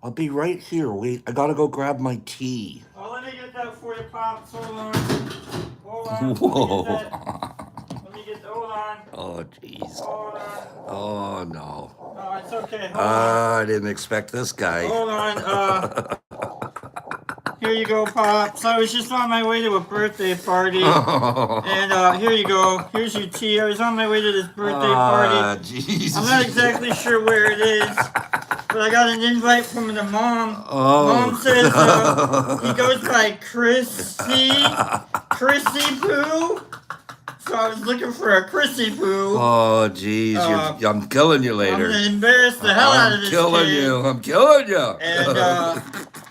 I'll be right here. Wait, I gotta go grab my tea. Oh, let me get that for you, Pops. Hold on. Hold on. Let me get Whoa. that. Let me get. Hold on. Oh, jeez. Hold on. Oh, no. Oh, it's okay. Hold on. I didn't expect this guy. Hold on. Here you go, Pops. I was just on my way to a birthday party. And here you go. Here's your tea. I was on my way to this birthday party. Jeez. I'm not exactly sure where it is, but I got an invite from the mom. Oh. Mom says he goes by Chrissy Poo. So I was looking for a Chrissy Poo. Oh, jeez. I'm killing you I'm later. gonna embarrass the hell out of this kid. I'm killing you. And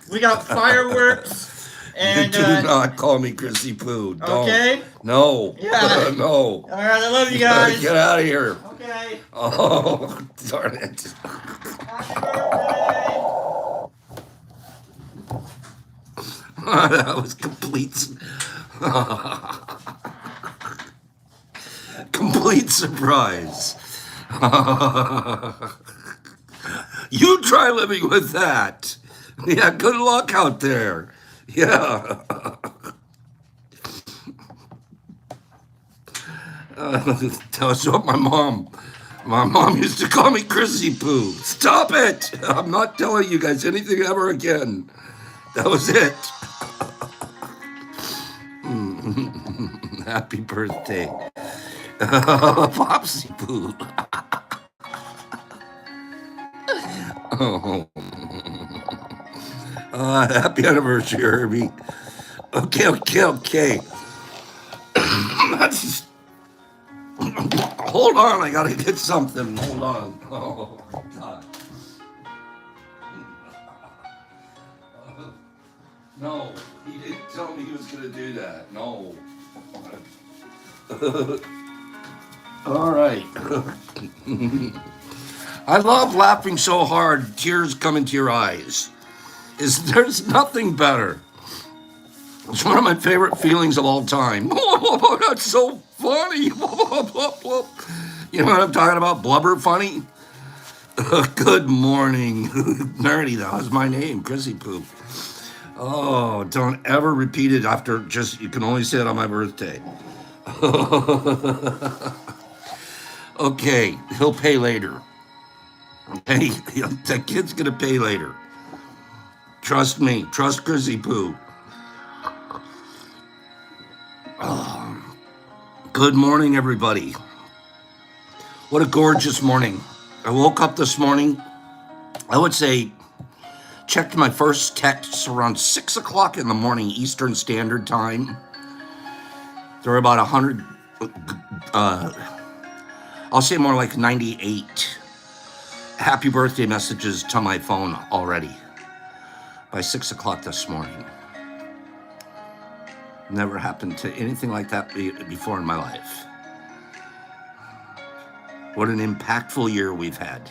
we got fireworks. And do not call me Chrissy Poo. Don't. Okay. No. Yeah. No. All right. I love you guys. Get out of here. Okay. Oh, darn it. Happy birthday. That was complete. Complete surprise. You try living with that. Yeah, good luck out there. Yeah. Tell us what my mom used to call me Chrissy Poo. Stop it. I'm not telling you guys anything ever again. That was it. Happy birthday. Popsy Poo. Oh. Happy anniversary, Herbie. Okay. That's... Hold on, I gotta get something. Hold on. Oh, God. No, he didn't tell me he was gonna do that. No. All right. I love laughing so hard, tears come into your eyes. There's nothing better. It's one of my favorite feelings of all time. Oh, that's so funny. You know what I'm talking about? Blubber funny? Good morning. Nerdy, that was my name, Chrissy Poop. Oh, don't ever repeat it after you can only say it on my birthday. Okay, he'll pay later. Okay, that kid's gonna pay later. Trust me, trust Chrissy Poo. Good morning, everybody. What a gorgeous morning. I woke up this morning, I would say, checked my first texts around 6 o'clock in the morning, Eastern Standard Time. There were about 100, I'll say more like 98 happy birthday messages to my phone already by 6 o'clock this morning. Never happened to anything like that before in my life. What an impactful year we've had.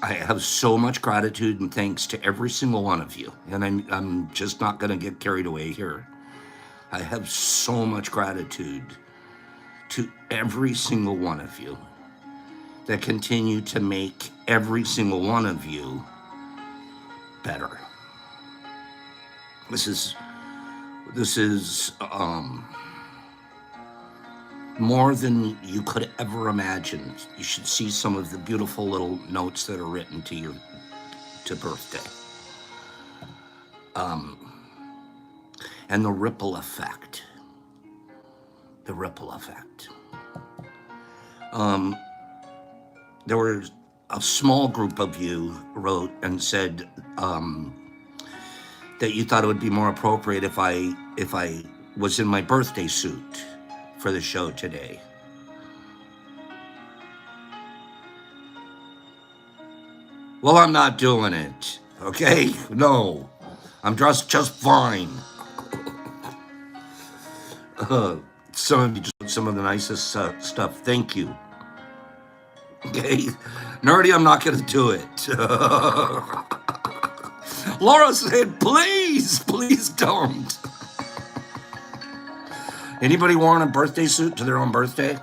I have so much gratitude and thanks to every single one of you. And I'm just not going to get carried away here. I have so much gratitude to every single one of you that continue to make every single one of you better. This is more than you could ever imagine. You should see some of the beautiful little notes that are written to birthday. And the ripple effect. The ripple effect. There was a small group of you wrote and said that you thought it would be more appropriate if I was in my birthday suit for the show today. Well, I'm not doing it, okay? No, I'm dressed just fine. Some of you just put some of the nicest stuff. Thank you. Okay, Nerdy, I'm not gonna do it. Laura said, please don't. Anybody wearing a birthday suit to their own birthday?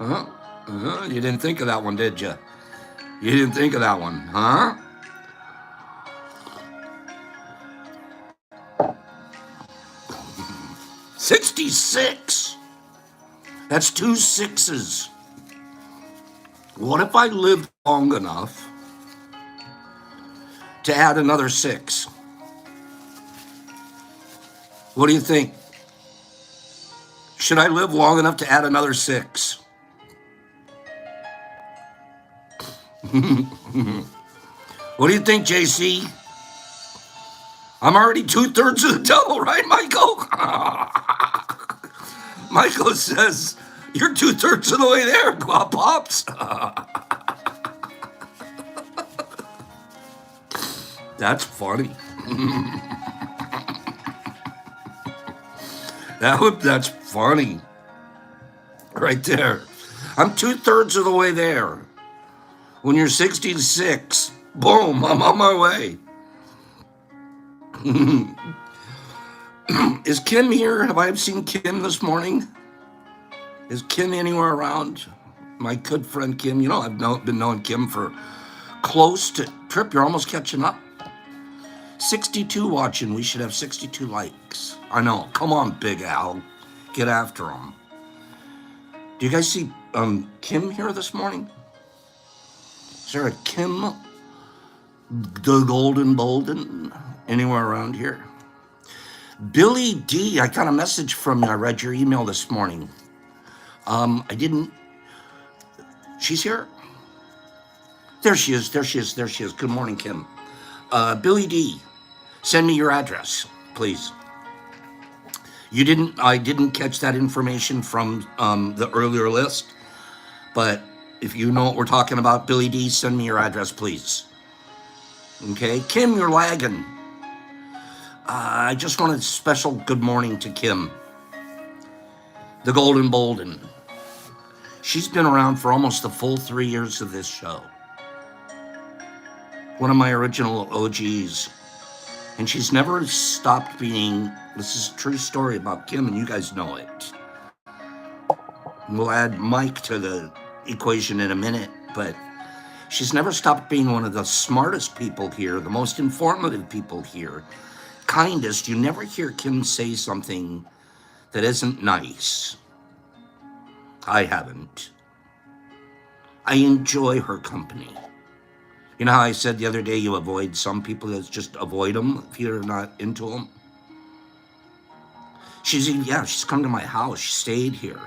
You didn't think of that one, did you? You didn't think of that one, huh? $66. That's 2 6s. What if I lived long enough to add another 6? What do you think? Should I live long enough to add another 6? What do you think, JC? I'm already 2/3 of the double, right, Michael? Michael says, you're 2/3 of the way there, Pops. That's funny. That's funny. Right there. I'm 2/3 of the way there. When you're 66, boom, I'm on my way. Is Kim here? Have I seen Kim this morning? Is Kim anywhere around? My good friend Kim. You know, I've been knowing Kim for close to... Trip, you're almost catching up. 62 watching. We should have 62 likes. I know. Come on, Big Al. Get after him. Do you guys see Kim here this morning? Is there a Kim the Golden Bolden anywhere around here? Billy D, I got a message from you. I read your email this morning. I didn't... She's here? There she is. Good morning, Kim. Billy D, send me your address, please. I didn't catch that information from the earlier list, but if you know what we're talking about, Billy D, send me your address, please. Okay, Kim, you're lagging. I just wanted a special good morning to Kim, the Golden Bolden. She's been around for almost the full 3 years of this show. One of my original OGs. And she's never stopped being, this is a true story about Kim, and you guys know it. We'll add Mike to the equation in a minute, but she's never stopped being one of the smartest people here, the most informative people here, kindest. You never hear Kim say something that isn't nice. I haven't. I enjoy her company. You know how I said the other day you avoid some people, that's just avoid them if you're not into them? She's come to my house. She stayed here.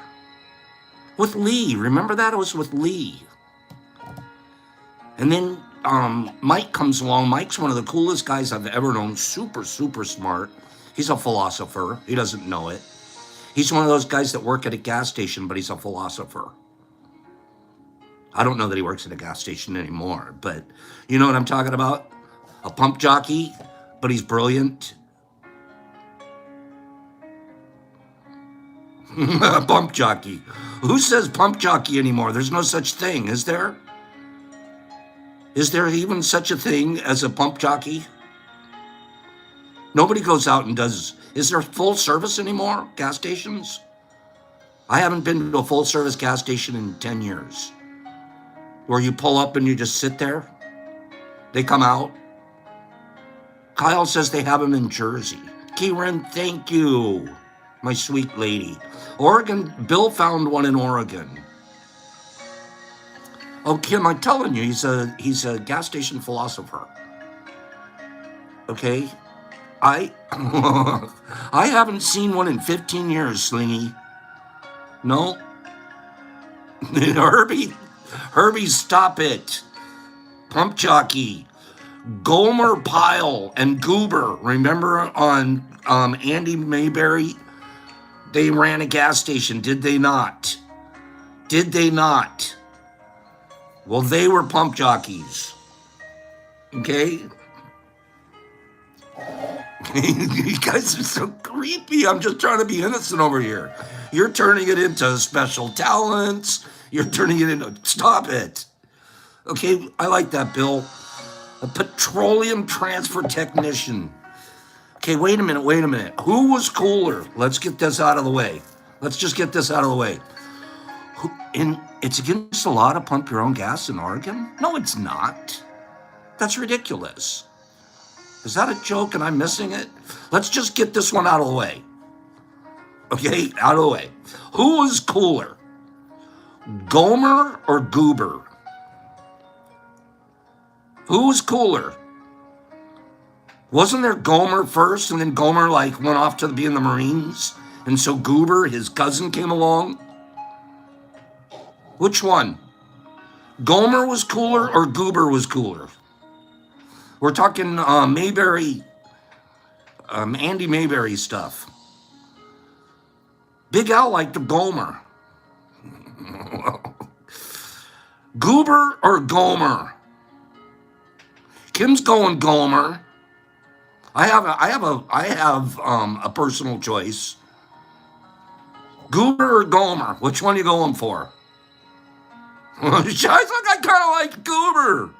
With Lee. Remember that? It was with Lee. And then Mike comes along. Mike's one of the coolest guys I've ever known. Super, super smart. He's a philosopher. He doesn't know it. He's one of those guys that work at a gas station, but he's a philosopher. I don't know that he works at a gas station anymore, but you know what I'm talking about? A pump jockey, but he's brilliant. A pump jockey. Who says pump jockey anymore? There's no such thing, is there? Is there even such a thing as a pump jockey? Nobody goes out and does... Is there full service anymore? Gas stations? I haven't been to a full service gas station in 10 years. Where you pull up and you just sit there. They come out. Kyle says they have them in Jersey. Kieran, thank you. My sweet lady. Oregon, Bill found one in Oregon. Oh, Kim, I'm telling you, he's a gas station philosopher. Okay? I haven't seen one in 15 years, Slingy. No. Herbie, stop it. Pump jockey. Gomer Pyle and Goober. Remember on Andy Mayberry? They ran a gas station, did they not? Did they not? Well, they were pump jockeys. Okay? You guys are so creepy. I'm just trying to be innocent over here. You're turning it into special talents. You're turning it into... Stop it. Okay, I like that, Bill. A petroleum transfer technician. Okay, wait a minute. Who was cooler? Let's get this out of the way. Let's just get this out of the way. It's against the law to pump your own gas in Oregon? No, it's not. That's ridiculous. Is that a joke and I'm missing it? Let's just get this one out of the way. Okay, out of the way. Who was cooler? Gomer or Goober? Who was cooler? Wasn't there Gomer first, and then Gomer like went off to be in the Marines, and so Goober, his cousin, came along? Which one? Gomer was cooler or Goober was cooler? We're talking Mayberry, Andy Mayberry stuff. Big Al liked the Gomer. Goober or Gomer? Kim's going Gomer. I have a personal choice. Goober or Gomer? Which one are you going for? I think I kind of like Goober.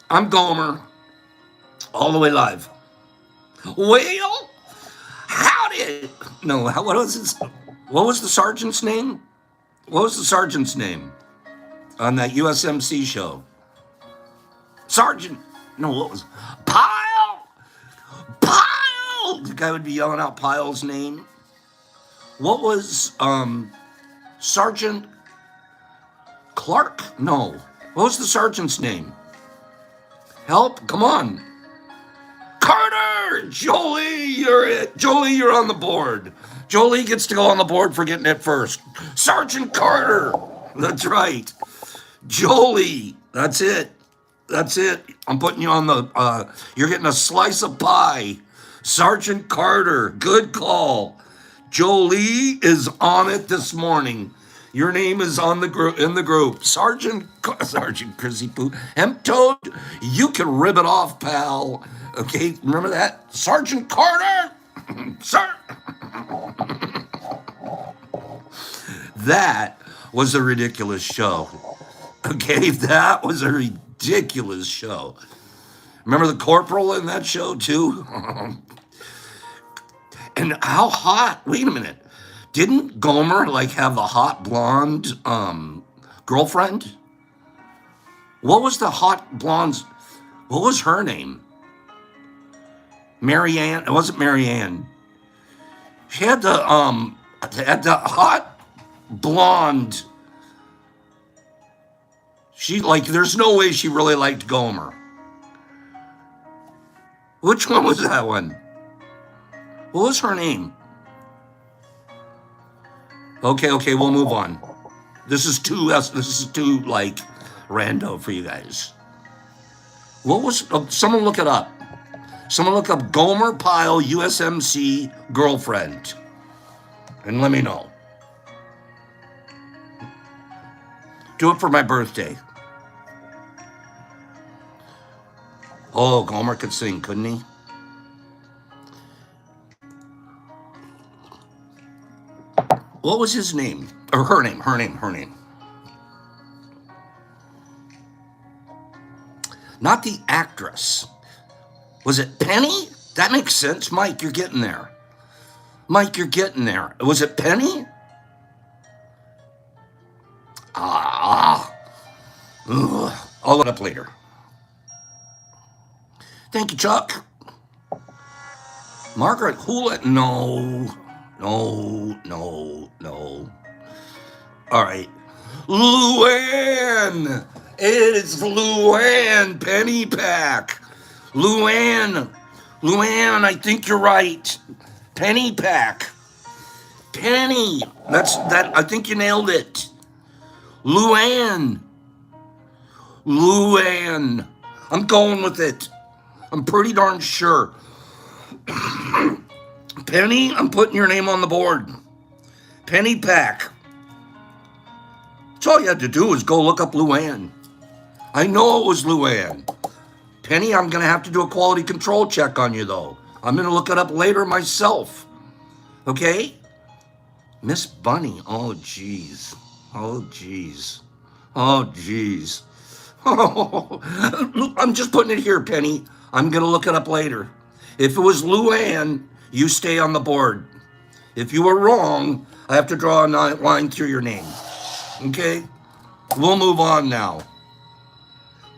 I'm Gomer. All the way live. Well, what was his? What was the sergeant's name? What was the sergeant's name on that USMC show? Sergeant. No, what was Pyle? Pyle. The guy would be yelling out Pyle's name. What was Sergeant Clark? No. What was the sergeant's name? Help! Come on. Carter! Jolie, you're it. Jolie, you're on the board. Jolie gets to go on the board for getting it first. Sergeant Carter. That's right. Jolie. That's it. That's it. I'm putting you on the, you're getting a slice of pie. Sergeant Carter. Good call. Jolie is on it this morning. Your name is on the group in the group. Sergeant Chrissy Poo. Hemp-toad, you can rib it off, pal. Okay, remember that? Sergeant Carter! Sir! That was a ridiculous show. Okay, that was a ridiculous show. Remember the corporal in that show, too? And how hot? Wait a minute. Didn't Gomer like have the hot blonde girlfriend? What was the hot blonde's? What was her name? Marianne. It wasn't Marianne. She had the hot blonde. She like. There's no way she really liked Gomer. Which one was that one? What was her name? Okay, we'll move on. This is too like rando for you guys. What was? Someone look it up. Someone look up Gomer Pyle USMC girlfriend, and let me know. Do it for my birthday. Oh, Gomer could sing, couldn't he? What was his name? Or her name. Not the actress. Was it Penny? That makes sense. Mike, you're getting there. Was it Penny? I'll look it up later. Thank you, Chuck. Margaret Hewlett? No. All right. Luann. It's Luann Pennypack. Luann, I think you're right. Pennypack. Penny. I think you nailed it. Luann. I'm going with it. I'm pretty darn sure. Penny, I'm putting your name on the board. Pennypack. That's all you had to do was go look up Luann. I know it was Luann. Penny, I'm going to have to do a quality control check on you, though. I'm going to look it up later myself. Okay? Miss Bunny. Oh, jeez. I'm just putting it here, Penny. I'm going to look it up later. If it was Luann, you stay on the board. If you were wrong, I have to draw a line through your name. Okay? We'll move on now.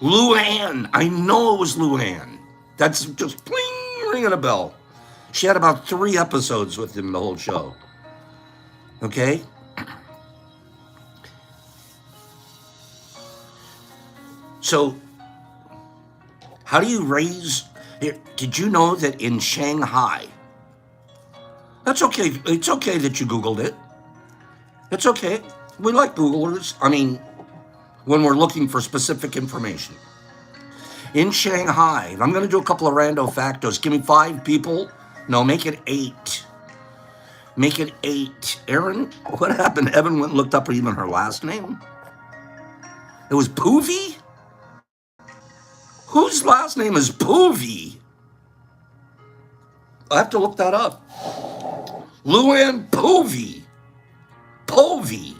Luann. I know it was Luann. That's just pling, ringing a bell. She had about 3 episodes with him the whole show. Okay? So, how do you raise... Here, did you know that in Shanghai... That's okay. It's okay that you Googled it. It's okay. We like Googlers. I mean, when we're looking for specific information. In Shanghai, I'm going to do a couple of rando factos. Give me 5 people. No, make it 8. Make it 8. Aaron, what happened? Evan went and looked up even her last name. It was Poovy? Whose last name is Poovy? I have to look that up. Luann Povey. Povey.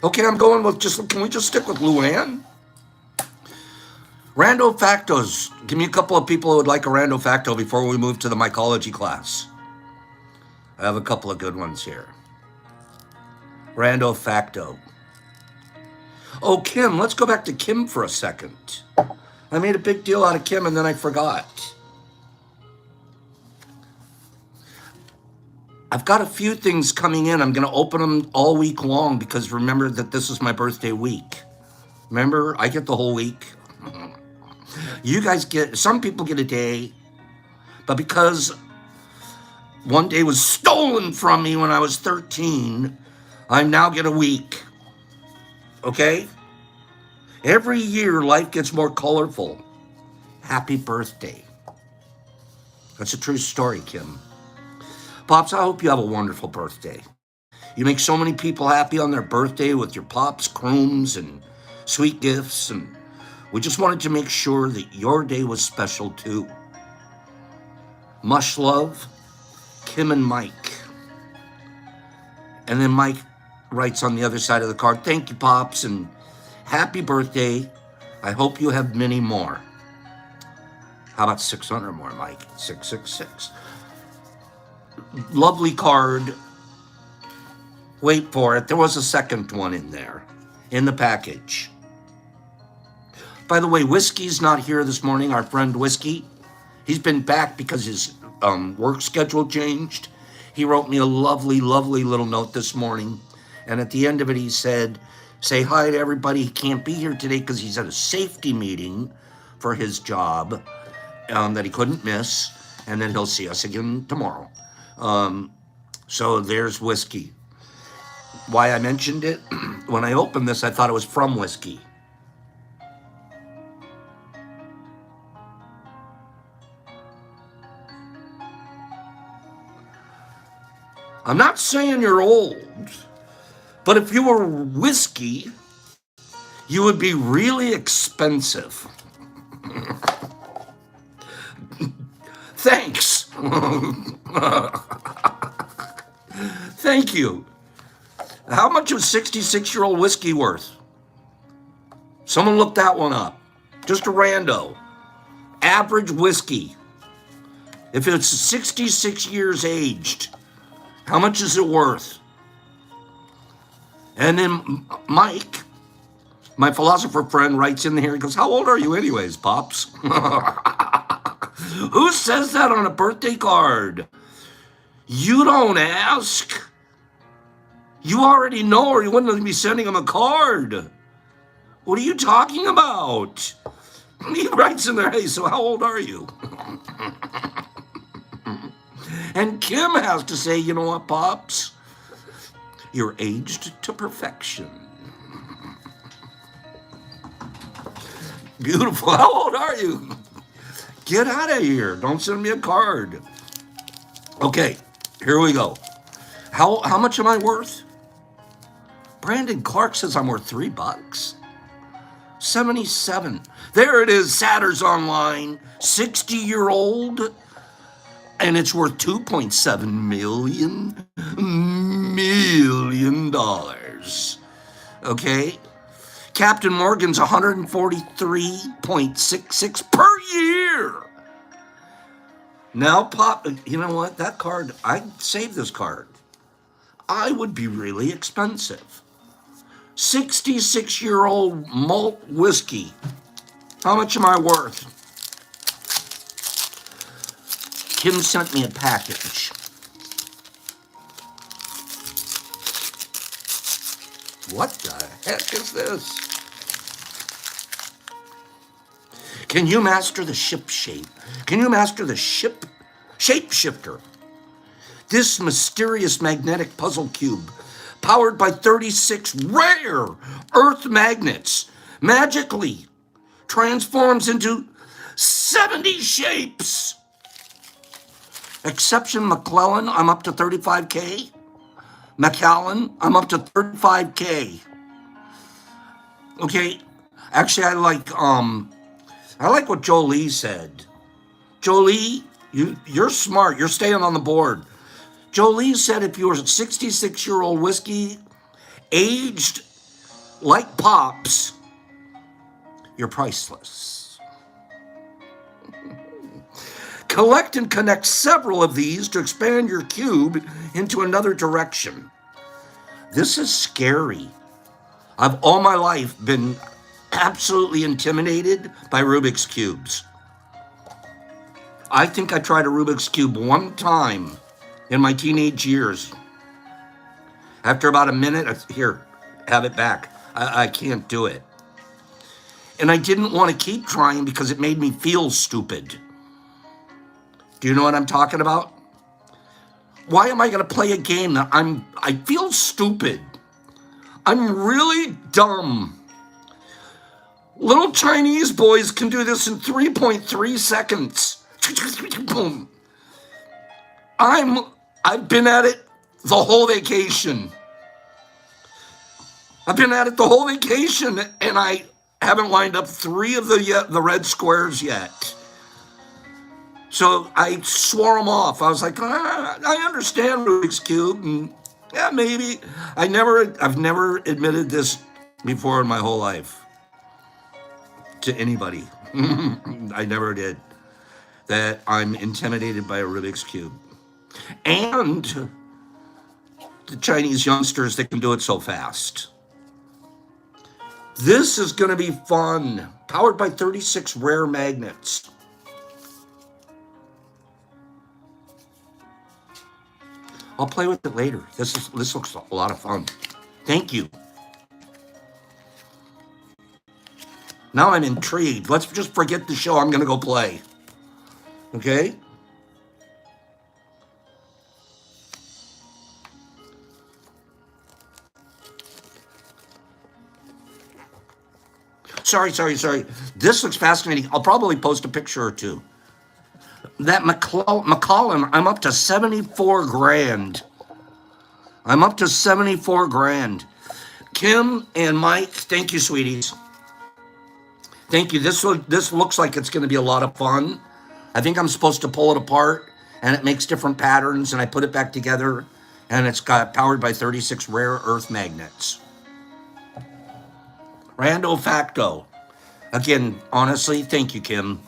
Okay, I'm going with can we just stick with Luann? Rando factos. Give me a couple of people who would like a rando facto before we move to the mycology class. I have a couple of good ones here. Rando facto. Oh, Kim, let's go back to Kim for a second. I made a big deal out of Kim and then I forgot. I've got a few things coming in. I'm going to open them all week long because remember that this is my birthday week. Remember, I get the whole week. You guys some people get a day, but because one day was stolen from me when I was 13, I now get a week. Okay? Every year, life gets more colorful. Happy birthday. That's a true story, Kim. Pops, I hope you have a wonderful birthday. You make so many people happy on their birthday with your Pops, crooms, and sweet gifts, and we just wanted to make sure that your day was special too. Much love, Kim and Mike. And then Mike writes on the other side of the card, thank you, Pops, and happy birthday. I hope you have many more. How about 600 more, Mike? 666. Lovely card. Wait for it. There was a second one in there, in the package. By the way, Whiskey's not here this morning, our friend Whiskey. He's been back because his work schedule changed. He wrote me a lovely, lovely little note this morning. And at the end of it, he said, say hi to everybody. He can't be here today because he's at a safety meeting for his job that he couldn't miss. And then he'll see us again tomorrow. So there's Whiskey. Why I mentioned it, when I opened this, I thought it was from Whiskey. I'm not saying you're old, but if you were Whiskey, you would be really expensive. Thanks. Thank you. How much is 66-year-old Whiskey worth? Someone look that one up. Just a rando. Average Whiskey. If it's 66 years aged, how much is it worth? And then Mike, my philosopher friend, writes in here, he goes, how old are you anyways, Pops? Who says that on a birthday card? You don't ask. You already know or you wouldn't be sending him a card. What are you talking about? He writes in there, hey, so how old are you? And Kim has to say, you know what, Pops? You're aged to perfection. Beautiful. How old are you? Get out of here. Don't send me a card. Okay, here we go. How much am I worth? Brandon Clark says I'm worth $3. 77. There it is. Satter's online. 60-year-old. And it's worth $2.7 million. Okay? Captain Morgan's 143.66 per year. Now pop, you know what? That card, I'd save this card. I would be really expensive. 66-year-old malt whiskey. How much am I worth? Kim sent me a package. What the heck is this? Can you master the ship shape? Can you master the ship shapeshifter? This mysterious magnetic puzzle cube, powered by 36 rare Earth magnets, magically transforms into 70 shapes. Exception McClellan, I'm up to 35K. McAllen, I'm up to 35K. Okay, actually I like what Jolie said. Jolie, you're smart. You're staying on the board. Jolie said if you were a 66-year-old whiskey, aged like Pops, you're priceless. Collect and connect several of these to expand your cube into another direction. This is scary. I've all my life been absolutely intimidated by Rubik's Cubes. I think I tried a Rubik's Cube one time in my teenage years. After about a minute, here, have it back. I can't do it. And I didn't want to keep trying because it made me feel stupid. Do you know what I'm talking about? Why am I going to play a game that I feel stupid? I'm really dumb. Little Chinese boys can do this in 3.3 seconds. Boom. I've been at it the whole vacation. And I haven't lined up 3 of the red squares yet. So I swore them off. I was like, I understand Rubik's Cube, and yeah, maybe. I've never admitted this before in my whole life to anybody. I never did. That I'm intimidated by a Rubik's Cube. And the Chinese youngsters that can do it so fast. This is going to be fun. Powered by 36 rare magnets. I'll play with it later. This looks a lot of fun. Thank you. Now I'm intrigued. Let's just forget the show. I'm going to go play. Okay? Sorry. This looks fascinating. I'll probably post a picture or two. That McCollum, I'm up to 74 grand. Kim and Mike, thank you, sweeties. Thank you. This looks like it's going to be a lot of fun. I think I'm supposed to pull it apart, and it makes different patterns, and I put it back together, and it's got powered by 36 rare earth magnets. Rando Facto. Again, honestly, thank you, Kim.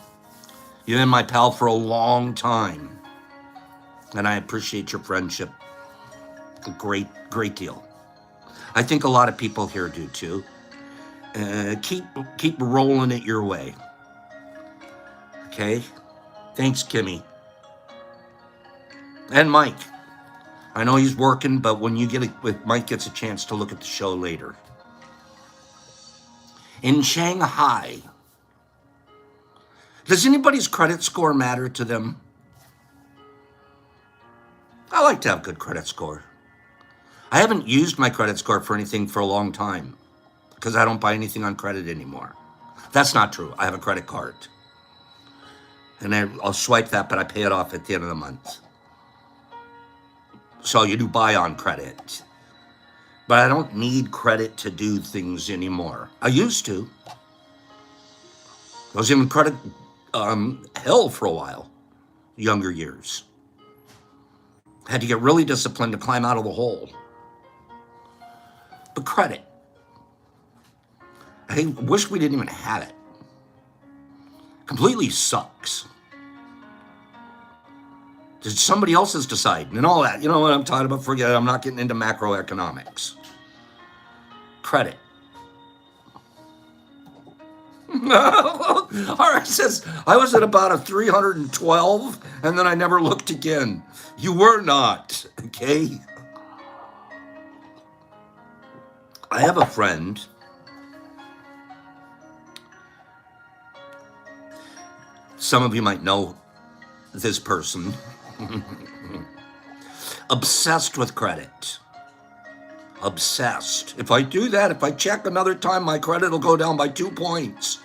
You've been my pal for a long time, and I appreciate your friendship a great deal. I think a lot of people here do too. Keep rolling it your way. Okay? Thanks, Kimmy. And Mike. I know he's working, but when Mike gets a chance to look at the show later. In Shanghai, does anybody's credit score matter to them? I like to have good credit score. I haven't used my credit score for anything for a long time because I don't buy anything on credit anymore. That's not true. I have a credit card. And I'll swipe that, but I pay it off at the end of the month. So you do buy on credit. But I don't need credit to do things anymore. I used to. I was in credit hell for a while, younger years. Had to get really disciplined to climb out of the hole. But credit. I wish we didn't even have it. Completely sucks. Somebody else is deciding and all that. You know what I'm talking about? Forget it. I'm not getting into macroeconomics. Credit. Art says, I was at about a 312 and then I never looked again. You were not, okay? I have a friend. Some of you might know this person. Obsessed with credit. Obsessed. If I do that, if I check another time, my credit will go down by 2 points.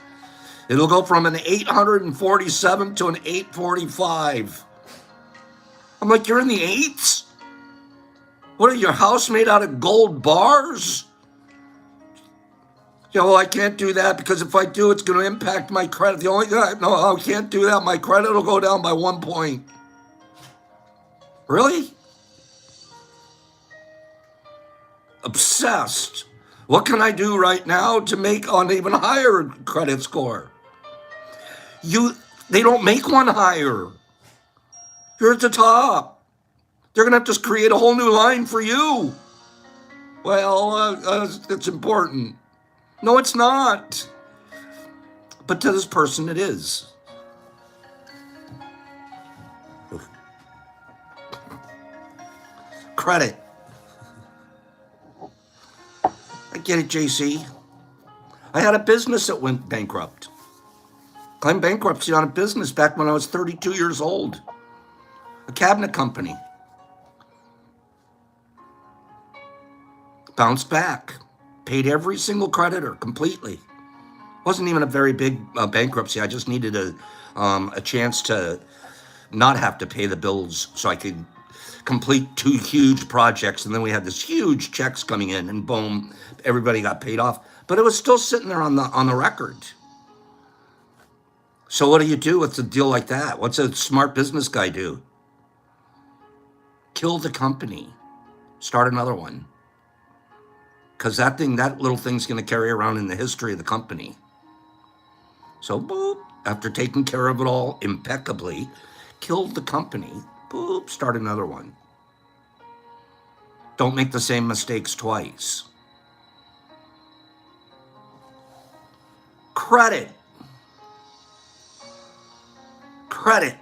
It'll go from an 847 to an 845. I'm like, you're in the eights? What are your house made out of gold bars? You know, well, I can't do that because if I do, it's going to impact my credit. The only thing I can't do that. My credit will go down by 1 point. Really? Obsessed. What can I do right now to make an even higher credit score? They don't make one higher. You're at the top. They're going to have to create a whole new line for you. Well, it's important. No, it's not. But to this person, it is. Credit. I get it, JC. I had a business that went bankrupt. Claimed bankruptcy on a business back when I was 32 years old. A cabinet company. Bounced back. Paid every single creditor completely. Wasn't even a very big bankruptcy. I just needed a chance to not have to pay the bills so I could complete 2 huge projects. And then we had this huge checks coming in and boom, everybody got paid off. But it was still sitting there on the record. So what do you do with a deal like that? What's a smart business guy do? Kill the company. Start another one. Because that little thing's going to carry around in the history of the company. So, boop, after taking care of it all impeccably, killed the company, boop, start another one. Don't make the same mistakes twice. Credit. Credit.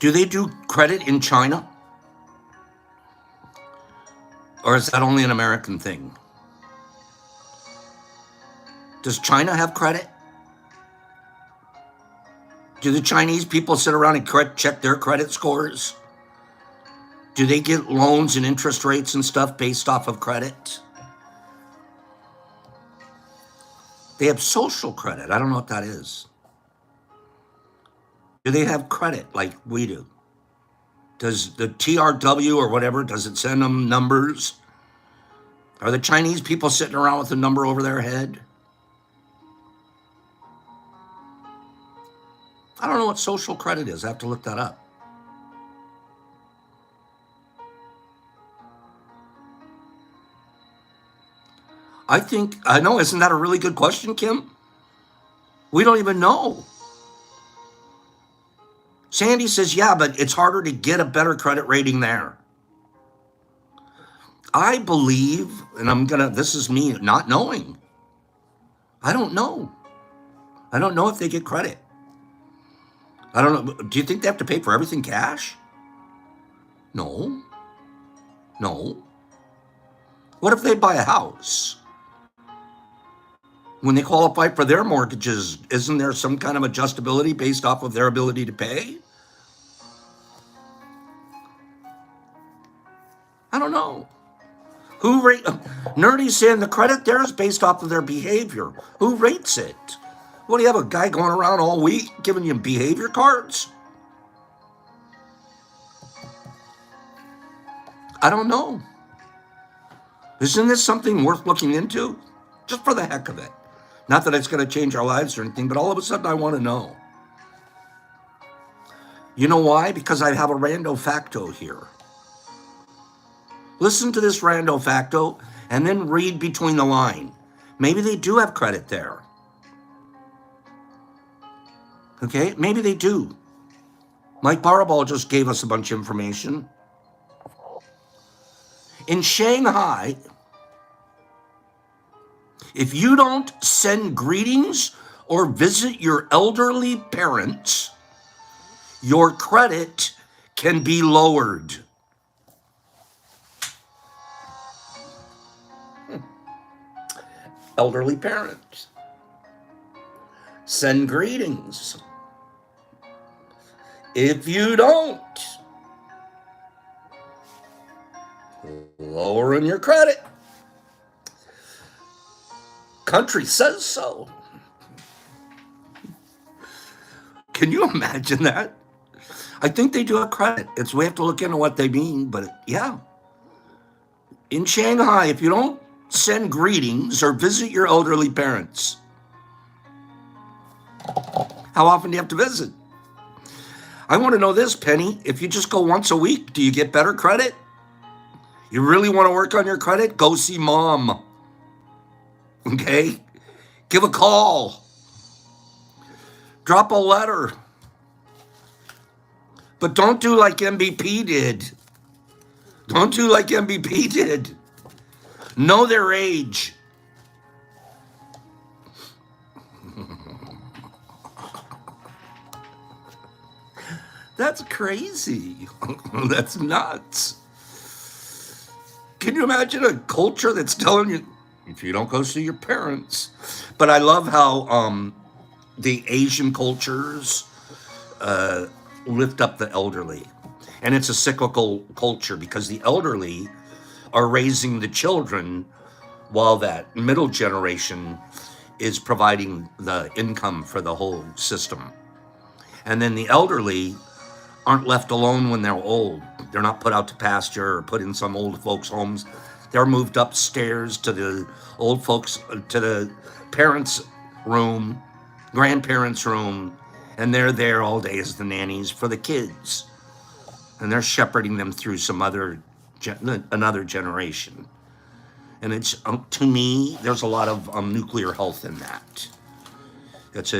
Do they do credit in China? Or is that only an American thing? Does China have credit? Do the Chinese people sit around and check their credit scores? Do they get loans and interest rates and stuff based off of credit? They have social credit. I don't know what that is. Do they have credit like we do? Does the TRW or whatever, does it send them numbers? Are the Chinese people sitting around with a number over their head? I don't know what social credit is. I have to look that up. I know, isn't that a really good question, Kim? We don't even know. Sandy says, yeah, but it's harder to get a better credit rating there. I believe, and this is me not knowing. I don't know. I don't know if they get credit. I don't know. Do you think they have to pay for everything cash? No. What if they buy a house? When they qualify for their mortgages, isn't there some kind of adjustability based off of their ability to pay? I don't know. Nerdy's saying the credit there is based off of their behavior. Who rates it? What, do you have a guy going around all week giving you behavior cards? I don't know. Isn't this something worth looking into? Just for the heck of it. Not that it's going to change our lives or anything, but all of a sudden I want to know. You know why? Because I have a rando facto here. Listen to this rando facto and then read between the line. Maybe they do have credit there. Okay, maybe they do. Mike Barball just gave us a bunch of information. In Shanghai, if you don't send greetings or visit your elderly parents, your credit can be lowered. Elderly parents, send greetings. If you don't, lowering your credit. Country says so. Can you imagine that? I think they do have credit. We have to look into what they mean, but yeah. In Shanghai, if you don't send greetings or visit your elderly parents, how often do you have to visit? I want to know this, Penny. If you just go once a week, do you get better credit? You really want to work on your credit? Go see mom. Okay? Give a call. Drop a letter. But don't do like MVP did. Don't do like MVP did. Know their age. That's crazy. That's nuts. Can you imagine a culture that's telling you, if you don't go see your parents? But I love how the Asian cultures lift up the elderly. And it's a cyclical culture because the elderly are raising the children while that middle generation is providing the income for the whole system. And then the elderly aren't left alone when they're old. They're not put out to pasture or put in some old folks' homes. They're moved upstairs to the old folks, to the parents' room, grandparents' room, and they're there all day as the nannies for the kids. And they're shepherding them through another generation. And it's, to me, there's a lot of nuclear health in that. It's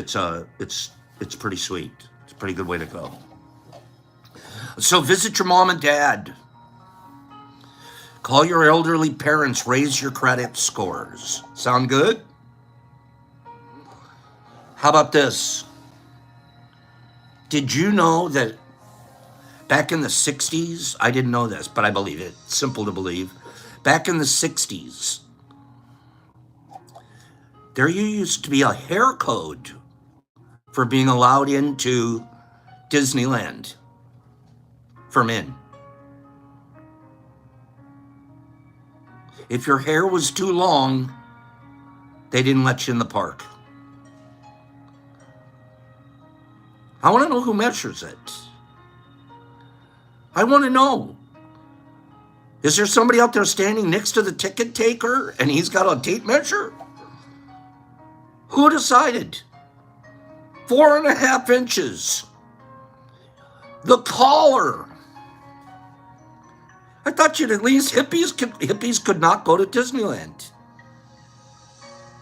pretty sweet. It's a pretty good way to go. So visit your mom and dad. Call your elderly parents. Raise your credit scores. Sound good? How about this? Did you know that back in the 60s, I didn't know this, but I believe it. Simple to believe. Back in the 60s, there used to be a hair code for being allowed into Disneyland for men. If your hair was too long, they didn't let you in the park. I want to know who measures it. I want to know. Is there somebody out there standing next to the ticket taker and he's got a tape measure? Who decided? 4.5 inches. The collar. I thought you'd at least hippies could not go to Disneyland.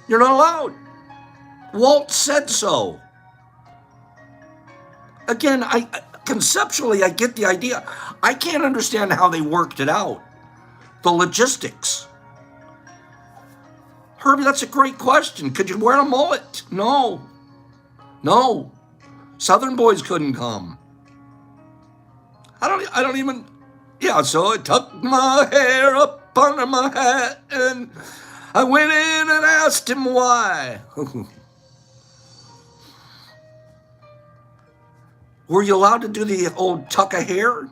You're not allowed. Walt said so. Again, conceptually, I get the idea. I can't understand how they worked it out. The logistics. Herbie, that's a great question. Could you wear a mullet? No. Southern boys couldn't come. I don't even. Yeah, so I tucked my hair up under my hat and I went in and asked him why. Were you allowed to do the old tuck of hair?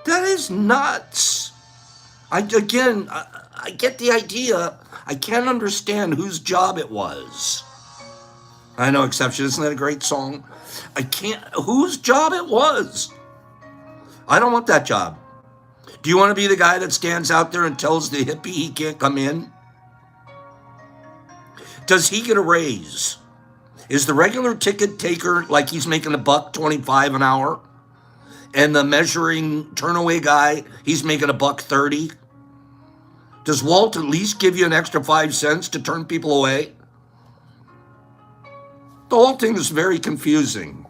That is nuts. I get the idea. I can't understand whose job it was. I know, Exception. Isn't that a great song? Whose job it was. I don't want that job. Do you want to be the guy that stands out there and tells the hippie he can't come in? Does he get a raise? Is the regular ticket taker like he's making $1.25 an hour? And the measuring turnaway guy, he's making $1.30? Does Walt at least give you an extra 5 cents to turn people away? The whole thing is very confusing.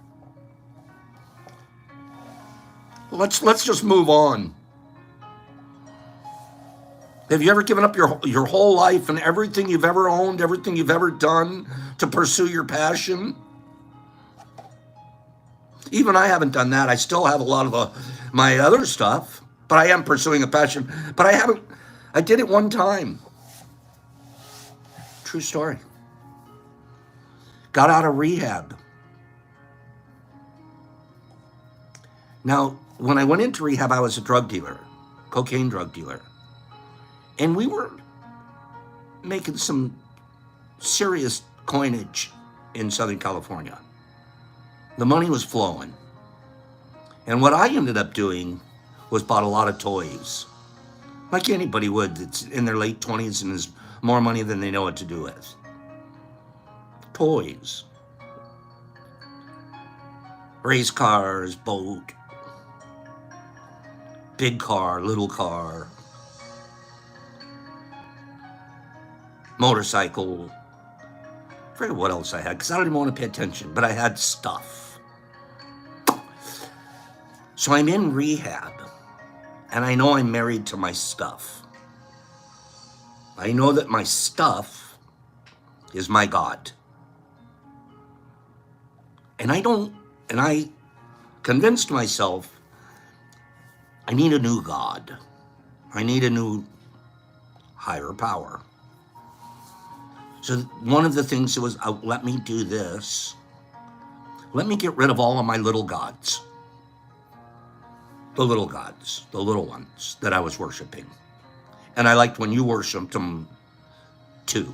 Let's just move on. Have you ever given up your whole life and everything you've ever owned, everything you've ever done to pursue your passion? Even I haven't done that. I still have a lot of my other stuff, but I am pursuing a passion. But I haven't. I did it one time. True story. Got out of rehab. Now, when I went into rehab, I was a drug dealer, cocaine drug dealer. And we were making some serious coinage in Southern California. The money was flowing. And what I ended up doing was bought a lot of toys. Like anybody would that's in their late 20s and has more money than they know what to do with. Toys. Race cars, boat. Big car, little car. Motorcycle. I forget what else I had because I don't even want to pay attention, but I had stuff. So I'm in rehab and I know I'm married to my stuff. I know that my stuff is my God. And I convinced myself I need a new God. I need a new higher power. So one of the things that was, let me do this. Let me get rid of all of my little gods. The little gods, the little ones that I was worshiping. And I liked when you worshiped them too.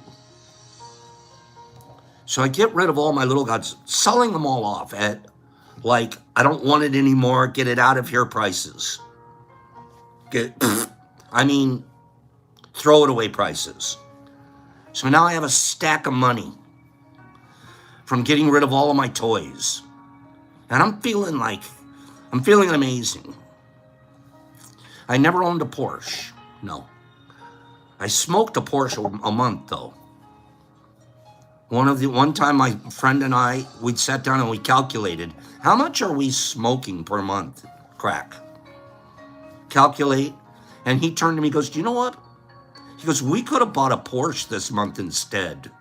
So I get rid of all my little gods, selling them all off at like, I don't want it anymore, get it out of here prices. Throw it away prices. So now I have a stack of money from getting rid of all of my toys. And I'm feeling amazing. I never owned a Porsche, no. I smoked a Porsche a month though. One time my friend and I, we'd sat down and we calculated, how much are we smoking per month, crack? Calculate, and he turned to me and goes, do you know what? He goes, we could have bought a Porsche this month instead.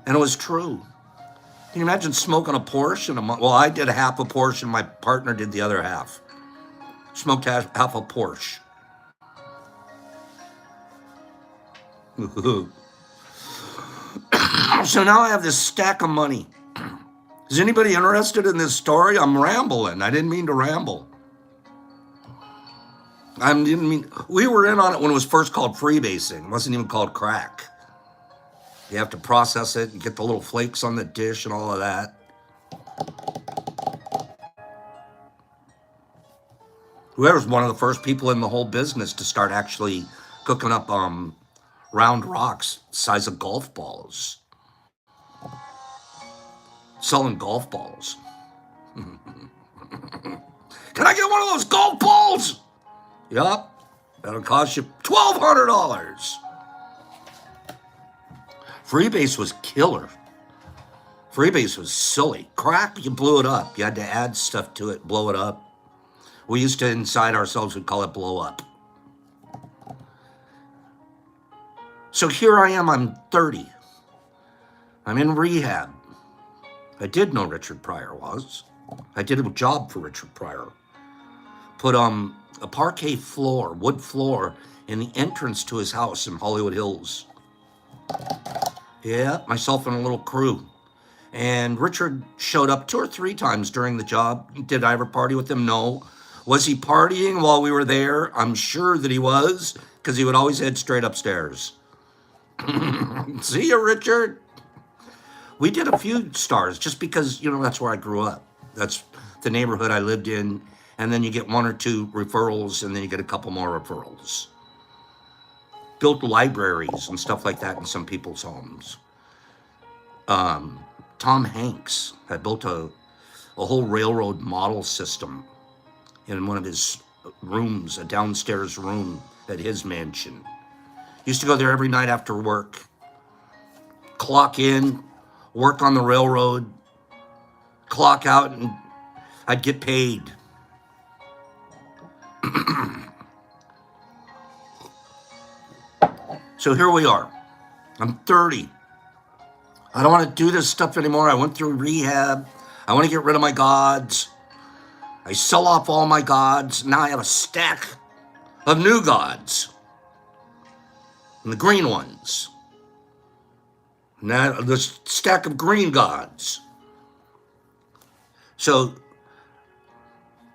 And it was true. Can you imagine smoking a Porsche in a month? Well, I did half a Porsche and my partner did the other half. Smoked half a Porsche. So now I have this stack of money. Is anybody interested in this story? I'm rambling. I didn't mean to ramble. We were in on it when it was first called freebasing. It wasn't even called crack. You have to process it. You get the little flakes on the dish and all of that. Whoever's one of the first people in the whole business to start actually cooking up round rocks the size of golf balls. Selling golf balls. Can I get one of those golf balls? Yup. That'll cost you $1,200. Freebase was killer. Freebase was silly. Crack, you blew it up. You had to add stuff to it, blow it up. We used to, inside ourselves, we'd call it blow up. So here I am, I'm 30. I'm in rehab. I did know Richard Pryor was. I did a job for Richard Pryor. Put a parquet floor, wood floor, in the entrance to his house in Hollywood Hills. Yeah, myself and a little crew. And Richard showed up 2 or 3 times during the job. Did I ever party with him? No. Was he partying while we were there? I'm sure that he was, because he would always head straight upstairs. See you, Richard. We did a few stars just because, that's where I grew up. That's the neighborhood I lived in. And then you get 1 or 2 referrals, and then you get a couple more referrals. Built libraries and stuff like that in some people's homes. Tom Hanks had built a whole railroad model system in one of his rooms, a downstairs room at his mansion. Used to go there every night after work, clock in, work on the railroad, clock out, and I'd get paid. So here we are. I'm 30. I don't want to do this stuff anymore. I went through rehab. I want to get rid of my gods. I sell off all my gods. Now I have a stack of new gods. And the green ones. Now the stack of green gods. So,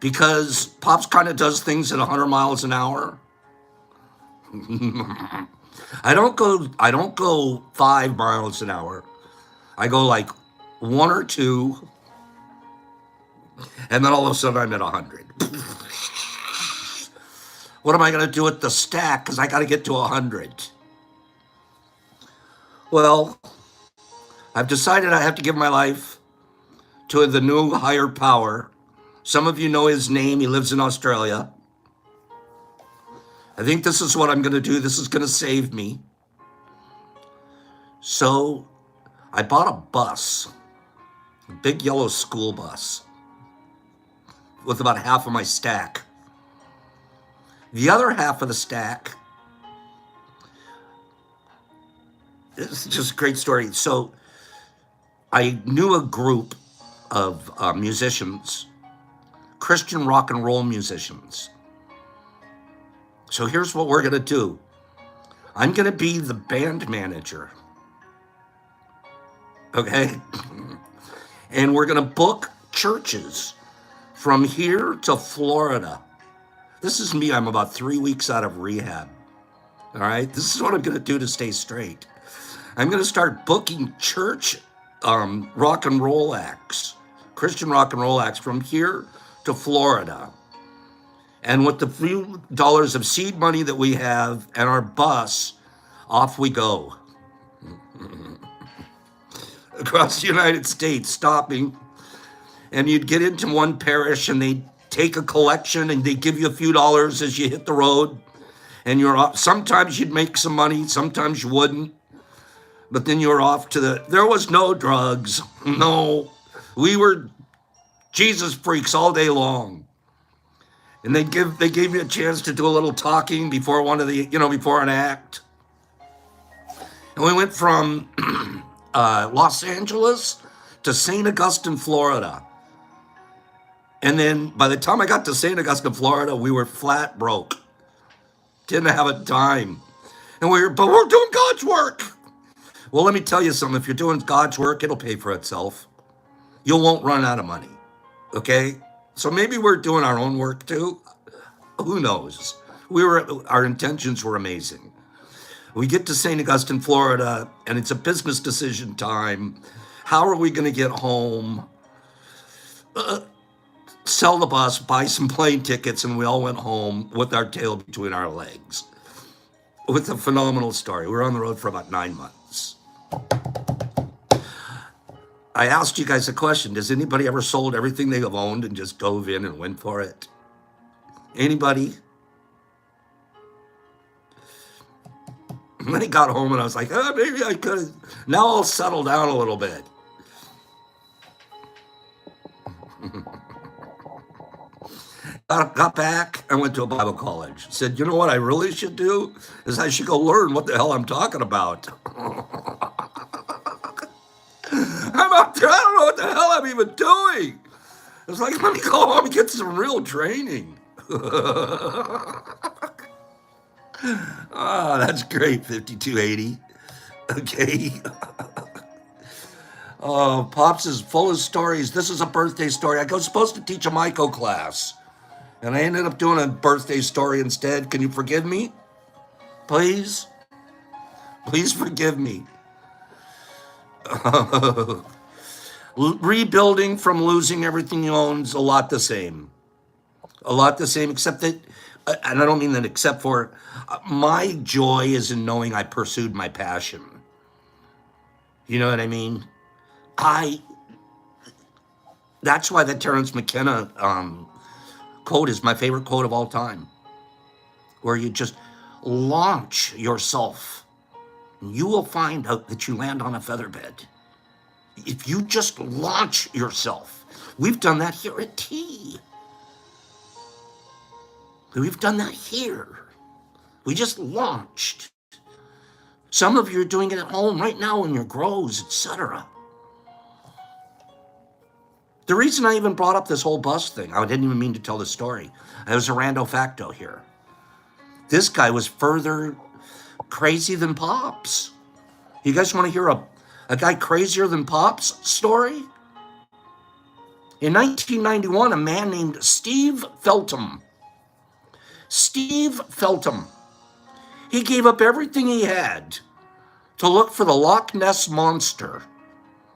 because Pops kind of does things at 100 miles an hour, I don't go 5 miles an hour. I go like 1 or 2, and then all of a sudden I'm at 100. What am I going to do with the stack? Because I got to get to 100. Well, I've decided I have to give my life to the new higher power. Some of you know his name. He lives in Australia. I think this is what I'm going to do. This is going to save me. So I bought a bus, a big yellow school bus with about half of my stack. The other half of the stack, this is just a great story. So I knew a group of musicians, Christian rock and roll musicians. So here's what we're going to do. I'm going to be the band manager. Okay? And we're going to book churches from here to Florida. This is me. I'm about 3 weeks out of rehab. All right? This is what I'm going to do to stay straight. I'm going to start booking church rock and roll acts, Christian rock and roll acts from here to Florida. And with the few dollars of seed money that we have and our bus, off we go. Across the United States, stopping. And you'd get into one parish and they'd take a collection and they'd give you a few dollars as you hit the road. And you're off. Sometimes you'd make some money, sometimes you wouldn't. But then you were off to there was no drugs. No. We were Jesus freaks all day long. And they gave you a chance to do a little talking before before an act. And we went from Los Angeles to St. Augustine, Florida. And then by the time I got to St. Augustine, Florida, we were flat broke. Didn't have a dime. And but we're doing God's work. Well, let me tell you something. If you're doing God's work, it'll pay for itself. You won't run out of money. Okay? So maybe we're doing our own work too. Who knows? Our intentions were amazing. We get to St. Augustine, Florida, and it's a business decision time. How are we going to get home? Sell the bus, buy some plane tickets, and we all went home with our tail between our legs. With a phenomenal story. We were on the road for about 9 months. I asked you guys a question. Does anybody ever sold everything they have owned and just dove in and went for it? Anybody? And then I got home and I was like, maybe I could. Now I'll settle down a little bit. Got back and went to a Bible college. Said, you know what I really should do? Is I should go learn what the hell I'm talking about. I'm out there, I don't know what the hell I'm even doing. It's like, let me go home and get some real training. Oh, that's great, 5280. Okay. Oh, Pops is full of stories. This is a birthday story. I was supposed to teach a Myco class, and I ended up doing a birthday story instead. Can you forgive me? Please? Please forgive me. Rebuilding from losing everything you own is a lot the same. A lot the same, except that, and I don't mean that except for, my joy is in knowing I pursued my passion. You know what I mean? That's why the Terence McKenna quote is my favorite quote of all time. Where you just, launch yourself, you will find out that you land on a feather bed. If you just launch yourself, we've done that here at T. We've done that here. We just launched. Some of you are doing it at home right now in your grows, etc. The reason I even brought up this whole bus thing, I didn't even mean to tell the story. It was a rando facto here. This guy was further crazy than Pops. You guys want to hear a guy crazier than Pops story? In 1991, a man named Steve Feltham. Steve Feltham. He gave up everything he had to look for the Loch Ness Monster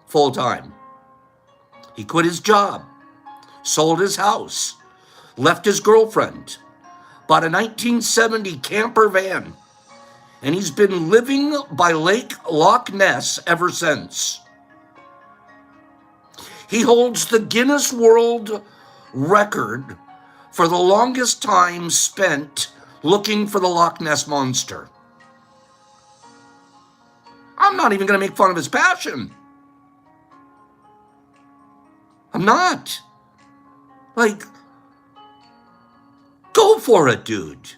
full time. He quit his job, sold his house, left his girlfriend, bought a 1970 camper van, and he's been living by Lake Loch Ness ever since. He holds the Guinness World Record for the longest time spent looking for the Loch Ness Monster. I'm not even going to make fun of his passion. I'm not. Like, go for it, dude.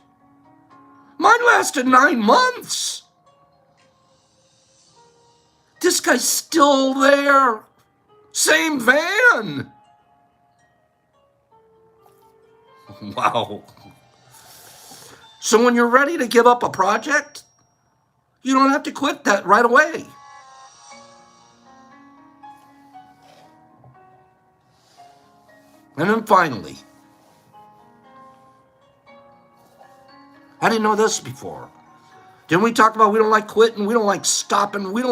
Mine lasted 9 months. This guy's still there. Same van. Wow. So when you're ready to give up a project, you don't have to quit that right away. And then finally, I didn't know this before. Didn't we talk about we don't like quitting, we don't like stopping, we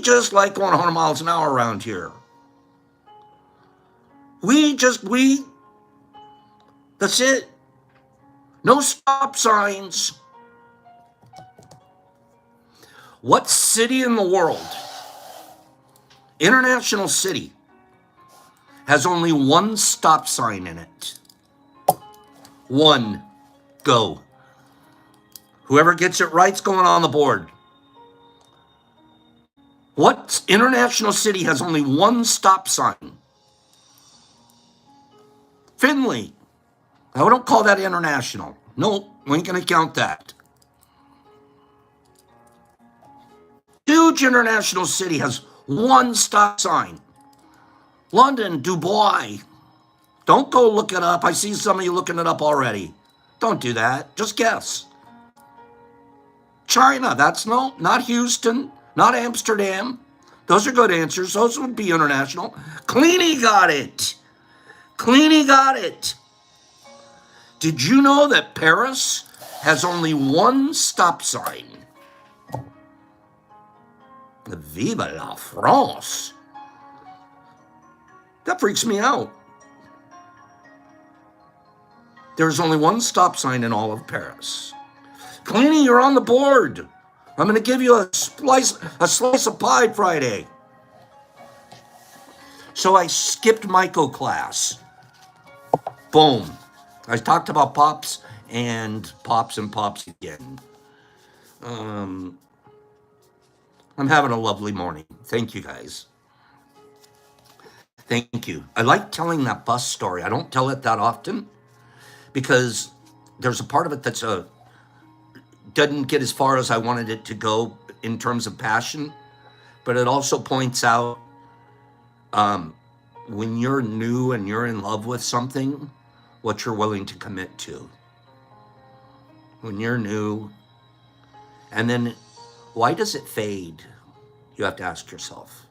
just like going 100 miles an hour around here. That's it. No stop signs. What city in the world, international city, has only one stop sign in it? One. Go. Whoever gets it right's going on the board. What international city has only one stop sign? Finley. Now, we don't call that international. No, we ain't going to count that. Huge international city has one stop sign. London, Dubai. Don't go look it up. I see some of you looking it up already. Don't do that. Just guess. China, that's no, not Houston, not Amsterdam. Those are good answers. Those would be international. Cleany got it. Cleany got it. Did you know that Paris has only one stop sign? Vive la France. That freaks me out. There's only one stop sign in all of Paris. Cleany, you're on the board. I'm going to give you a slice of pie Friday. So I skipped Myco class. Boom. I talked about Pops and Pops again. I'm having a lovely morning. Thank you, guys. Thank you. I like telling that bus story. I don't tell it that often because there's a part of it that's doesn't get as far as I wanted it to go in terms of passion, but it also points out when you're new and you're in love with something, what you're willing to commit to. When you're new, and then why does it fade? You have to ask yourself.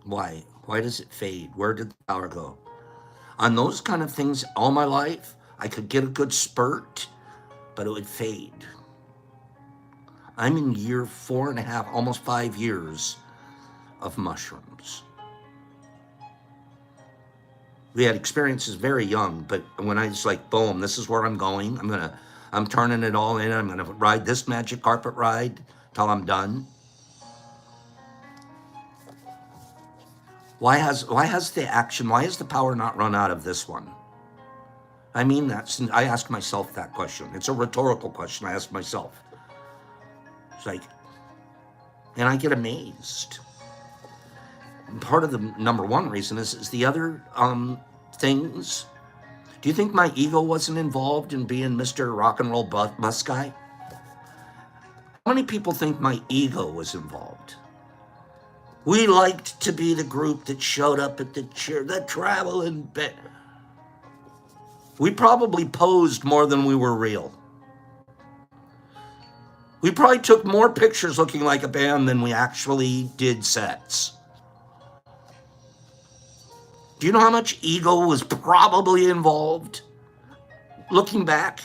Why? Why does it fade? Where did the power go? On those kind of things all my life, I could get a good spurt, but it would fade. I'm in year 4.5, almost 5 years of mushrooms. We had experiences very young, but when I was like, boom, this is where I'm going. I'm turning it all in. I'm gonna ride this magic carpet ride till I'm done. Why has the power not run out of this one? I mean that. I ask myself that question. It's a rhetorical question I ask myself. It's like, and I get amazed. And part of the number one reason is the other things. Do you think my ego wasn't involved in being Mr. Rock and Roll Bus Guy? How many people think my ego was involved? We liked to be the group that showed up at the traveling bit. We probably posed more than we were real. We probably took more pictures looking like a band than we actually did sets. Do you know how much ego was probably involved? Looking back,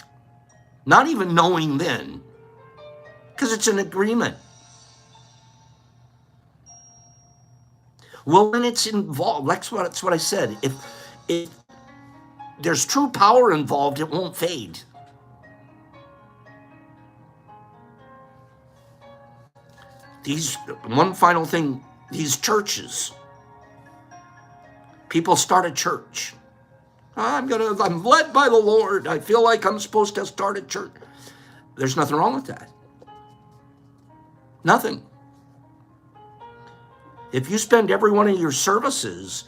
not even knowing then, because it's an agreement. Well, when it's involved, that's what I said. If there's true power involved, it won't fade. One final thing, these churches. People start a church. I'm led by the Lord. I feel like I'm supposed to start a church. There's nothing wrong with that. Nothing. If you spend every one of your services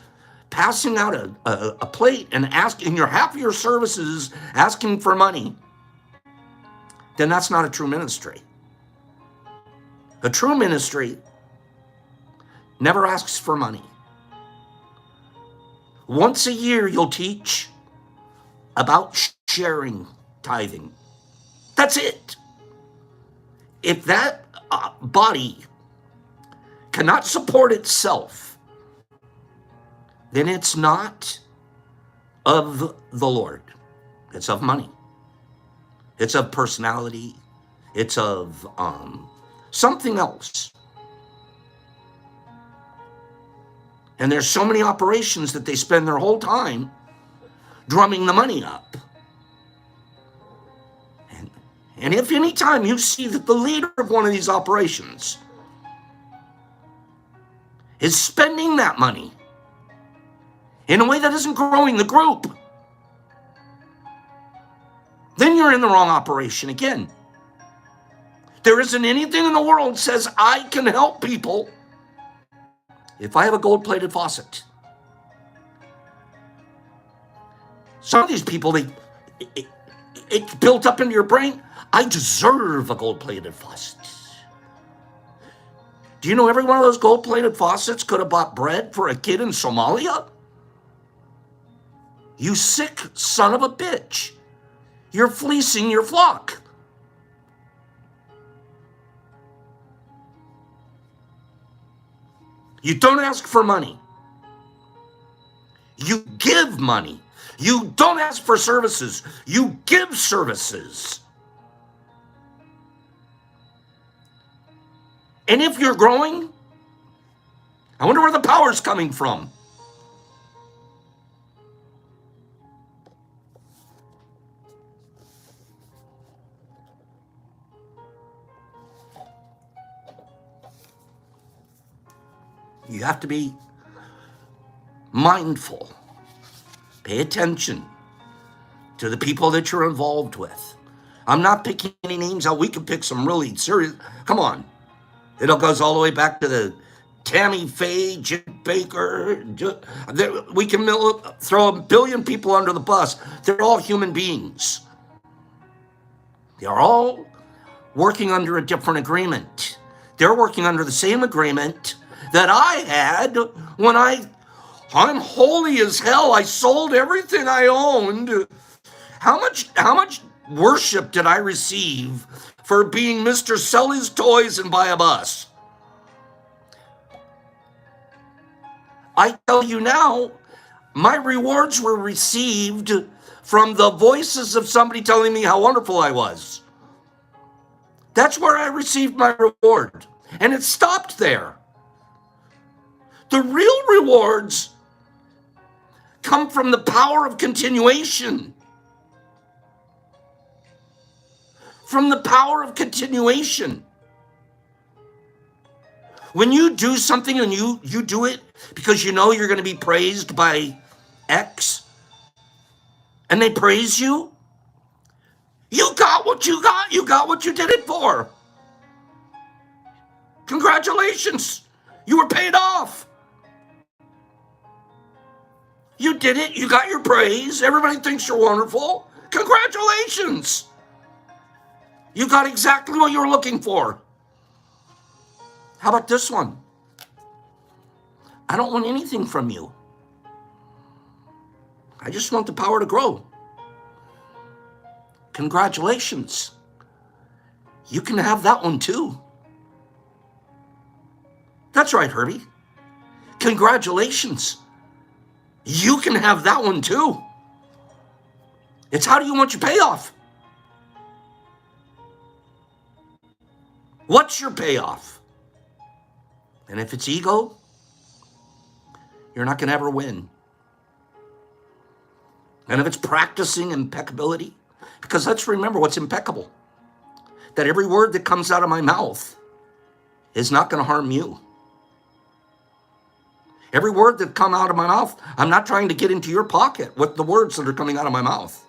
passing out a plate and asking your half of your services asking for money, then that's not a true ministry. A true ministry never asks for money. Once a year, you'll teach about sharing, tithing. That's it. If that body cannot support itself, then it's not of the Lord. It's of money. It's of personality. It's of something else. And there's so many operations that they spend their whole time drumming the money up. And if any time you see that the leader of one of these operations is spending that money in a way that isn't growing the group, then you're in the wrong operation again. There isn't anything in the world that says I can help people if I have a gold-plated faucet. Some of these people, it's built up into your brain, I deserve a gold-plated faucet. Do you know every one of those gold-plated faucets could have bought bread for a kid in Somalia? You sick son of a bitch. You're fleecing your flock. You don't ask for money. You give money. You don't ask for services. You give services. And if you're growing, I wonder where the power's coming from. You have to be mindful. Pay attention to the people that you're involved with. I'm not picking any names out. We can pick some really serious. Come on. It all goes all the way back to the Tammy Faye, Jim Baker. We can throw a billion people under the bus. They're all human beings. They're all working under a different agreement. They're working under the same agreement that I had when I'm holy as hell. I sold everything I owned. How much worship did I receive for being Mr. Sell His Toys and Buy a Bus? I tell you now, my rewards were received from the voices of somebody telling me how wonderful I was. That's where I received my reward. And it stopped there. The real rewards come from the power of continuation. From the power of continuation. When you do something and you do it because you know you're going to be praised by X, and they praise you, you got what you got. You got what you did it for. Congratulations. You were paid off. You did it. You got your praise. Everybody thinks you're wonderful. Congratulations. You got exactly what you were looking for. How about this one? I don't want anything from you. I just want the power to grow. Congratulations. You can have that one too. That's right, Herbie. Congratulations. You can have that one too. It's how do you want your payoff? What's your payoff? And if it's ego, you're not going to ever win. And if it's practicing impeccability, because let's remember what's impeccable, that every word that comes out of my mouth is not going to harm you. Every word that come out of my mouth, I'm not trying to get into your pocket with the words that are coming out of my mouth.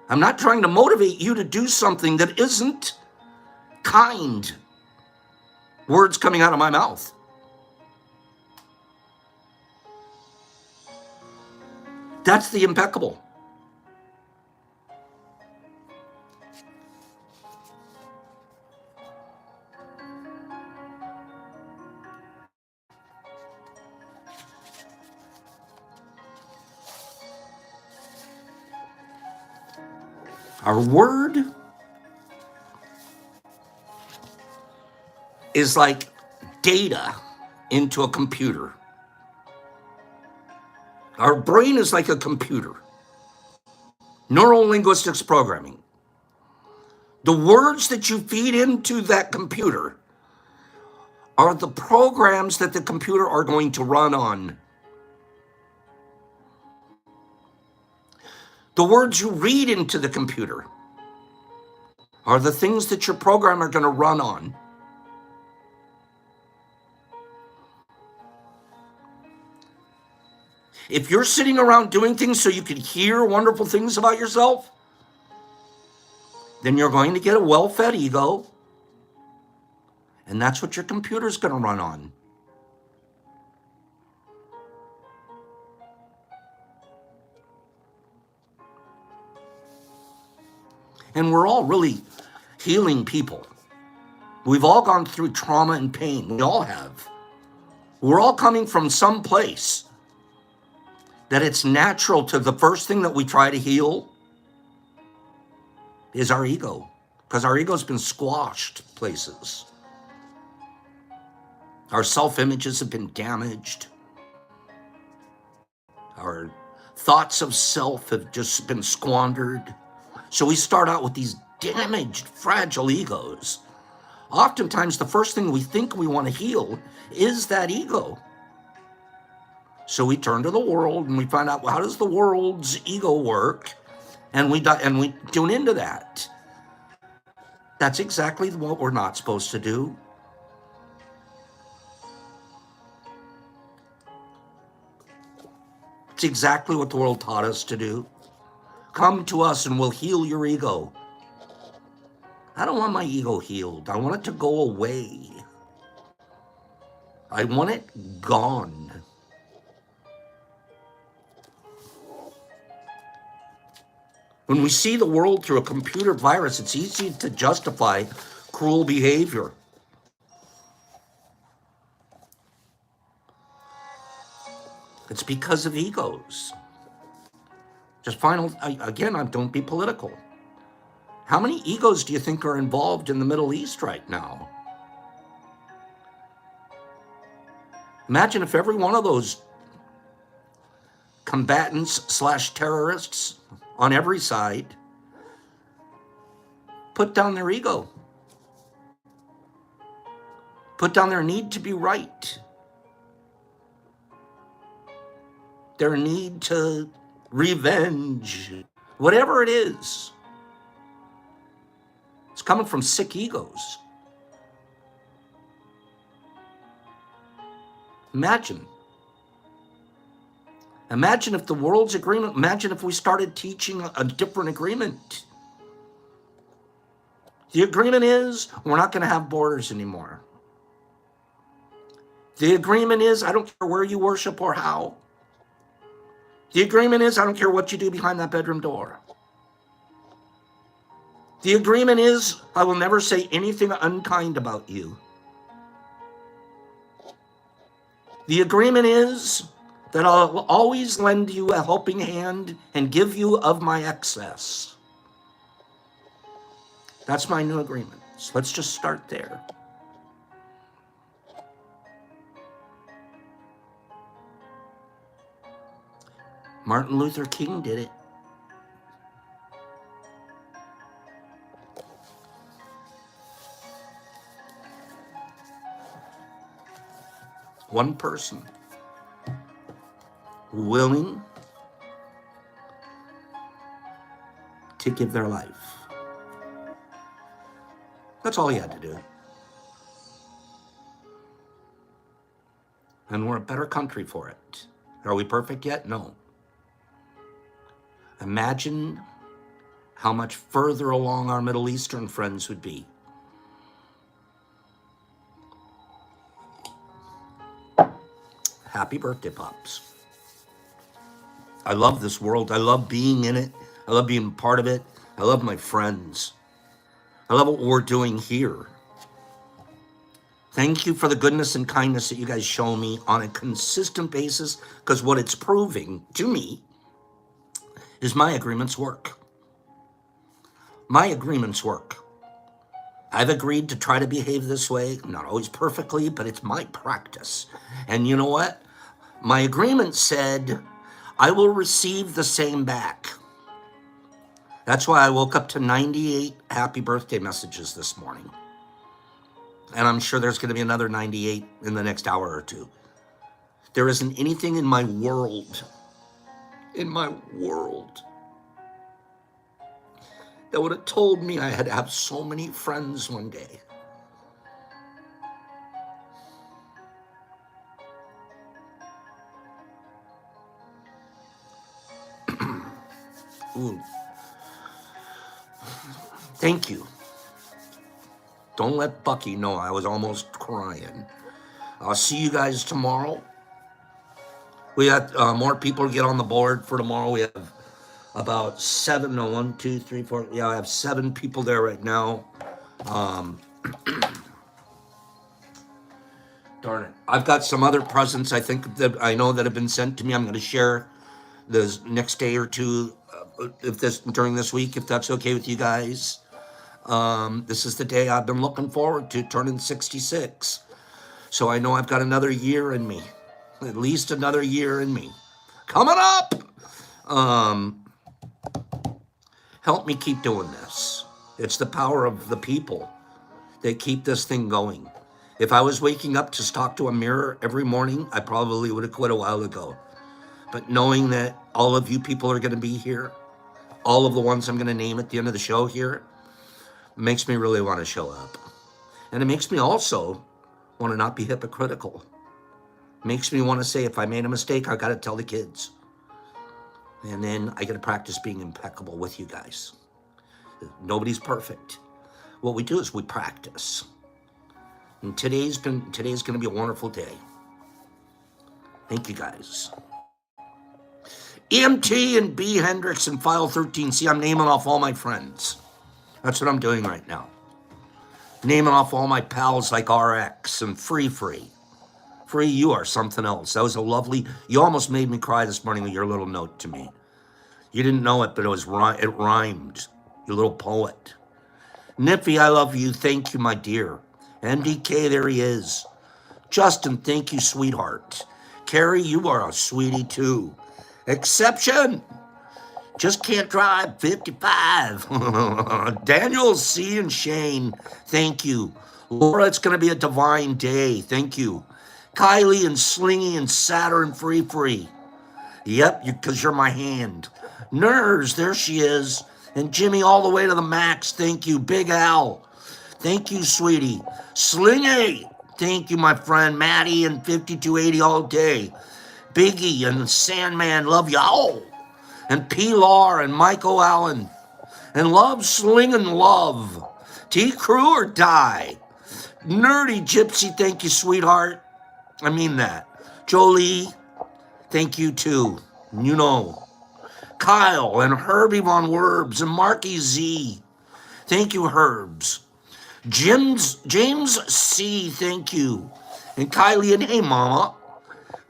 I'm not trying to motivate you to do something that isn't kind. Words coming out of my mouth. That's the impeccable. Our word is like data into a computer. Our brain is like a computer. Neurolinguistics programming. The words that you feed into that computer are the programs that the computer are going to run on. The words you read into the computer are the things that your program are going to run on. If you're sitting around doing things so you can hear wonderful things about yourself, then you're going to get a well-fed ego, and that's what your computer's going to run on. And we're all really healing people. We've all gone through trauma and pain. We all have. We're all coming from some place that it's natural to the first thing that we try to heal is our ego, because our ego's been squashed places. Our self-images have been damaged. Our thoughts of self have just been squandered. So we start out with these damaged, fragile egos. Oftentimes, the first thing we think we want to heal is that ego. So we turn to the world and we find out, well, how does the world's ego work? And we tune into that. That's exactly what we're not supposed to do. It's exactly what the world taught us to do. Come to us and we'll heal your ego. I don't want my ego healed. I want it to go away. I want it gone. When we see the world through a computer virus, it's easy to justify cruel behavior. It's because of egos. Don't be political. How many egos do you think are involved in the Middle East right now? Imagine if every one of those combatants/terrorists on every side put down their ego, put down their need to be right, their need to revenge, whatever it is. It's coming from sick egos. Imagine Imagine if the world's agreement, imagine if we started teaching a different agreement. The agreement is we're not going to have borders anymore. The agreement is I don't care where you worship or how. The agreement is I don't care what you do behind that bedroom door. The agreement is I will never say anything unkind about you. The agreement is that I'll always lend you a helping hand and give you of my excess. That's my new agreement. So let's just start there. Martin Luther King did it. One person willing to give their life. That's all he had to do. And we're a better country for it. Are we perfect yet? No. Imagine how much further along our Middle Eastern friends would be. Happy birthday, Pops. I love this world. I love being in it. I love being part of it. I love my friends. I love what we're doing here. Thank you for the goodness and kindness that you guys show me on a consistent basis, because what it's proving to me is my agreements work. My agreements work. I've agreed to try to behave this way, not always perfectly, but it's my practice. And you know what? My agreement said, I will receive the same back. That's why I woke up to 98 happy birthday messages this morning. And I'm sure there's going to be another 98 in the next hour or two. There isn't anything in my world, that would have told me I had to have so many friends one day. Ooh. Thank you. Don't let Bucky know I was almost crying. I'll see you guys tomorrow. We got more people to get on the board for tomorrow. We have about 7, no, 1, 2, 3, 4. Yeah, I have 7 people there right now. Darn it. I've got some other presents I think that I know that have been sent to me. I'm going to share the next day or two during this week, if that's okay with you guys. This is the day I've been looking forward to, turning 66. So I know I've got another year in me, at least another year in me. Coming up! Help me keep doing this. It's the power of the people that keep this thing going. If I was waking up to talk to a mirror every morning, I probably would have quit a while ago. But knowing that all of you people are going to be here, all of the ones I'm going to name at the end of the show here, makes me really want to show up. And it makes me also want to not be hypocritical. Makes me want to say, if I made a mistake, I got to tell the kids. And then I got to practice being impeccable with you guys. Nobody's perfect. What we do is we practice. And today's going to be a wonderful day. Thank you guys. EMT and B. Hendricks and File 13. See, I'm naming off all my friends. That's what I'm doing right now. Naming off all my pals like RX and Free. Free, you are something else. That was a lovely, you almost made me cry this morning with your little note to me. You didn't know it, but it rhymed. You little poet. Niffy, I love you. Thank you, my dear. MDK, there he is. Justin, thank you, sweetheart. Carrie, you are a sweetie too. Exception. Just can't drive 55. Daniel, C, and Shane, thank you. Laura, it's going to be a divine day. Thank you. Kylie and Slingy and Saturn Free. Yep, because you're my hand. Nurs, there she is. And Jimmy all the way to the max. Thank you. Big Al. Thank you, sweetie. Slingy. Thank you, my friend. Maddie and 5280 all day. Biggie and Sandman, love y'all. And Pilar and Michael Allen. And Love Slingin' Love. T. Crew or Die. Nerdy Gypsy, thank you, sweetheart. I mean that. Jolie, thank you too. You know. Kyle and Herbie Von Werbs and Marky Z. Thank you, Herbs. James C, thank you. And Kylie and hey, Mama.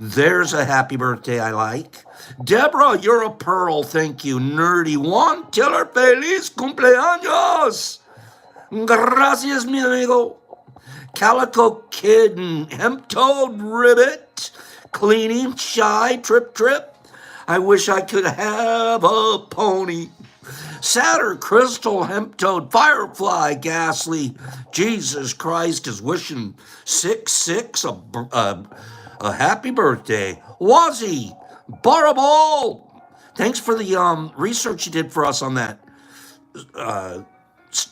There's a happy birthday I like. Deborah, you're a pearl, thank you. Nerdy One, tell her feliz cumpleaños. Gracias, mi amigo. Calico Kid and Hemp Toad Ribbit. Cleaning, Shy, Trip. I wish I could have a pony. Saturn, Crystal, Hemp Toad, Firefly, Ghastly. Jesus Christ is wishing 6 a happy birthday. Wazzy, Baraball. Thanks for the research you did for us on that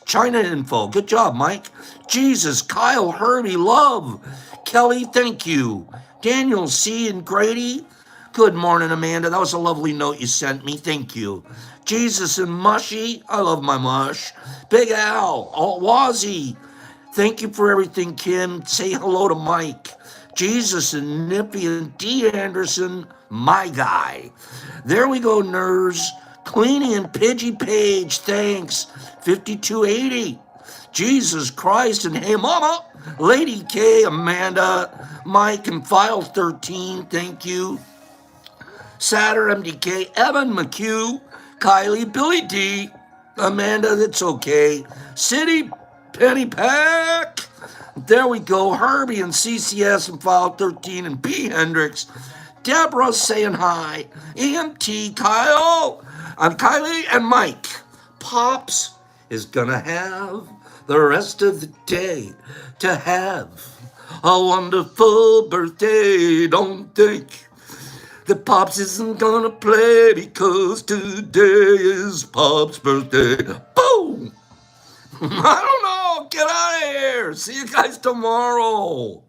China info. Good job, Mike. Jesus, Kyle, Herbie, Love. Kelly, thank you. Daniel C. and Grady. Good morning, Amanda. That was a lovely note you sent me. Thank you. Jesus and Mushy. I love my mush. Big Al. Wazzy. Thank you for everything, Kim. Say hello to Mike. Jesus and Nippy and D. Anderson. My guy. There we go, nerds. Cleaning and Pidgey Page. Thanks. 5280. Jesus Christ and hey, Mama. Lady K, Amanda, Mike, and File 13. Thank you. Saturn, MDK, Evan McHugh, Kylie, Billy D, Amanda, that's okay. City, Penny Pack. There we go. Herbie and CCS and File 13 and P. Hendricks. Deborah saying hi. EMT, Kyle, and Kylie and Mike. Pops is gonna have the rest of the day to have a wonderful birthday, don't think. The Pops isn't gonna play because today is Pop's birthday. Boom! I don't know. Get out of here. See you guys tomorrow.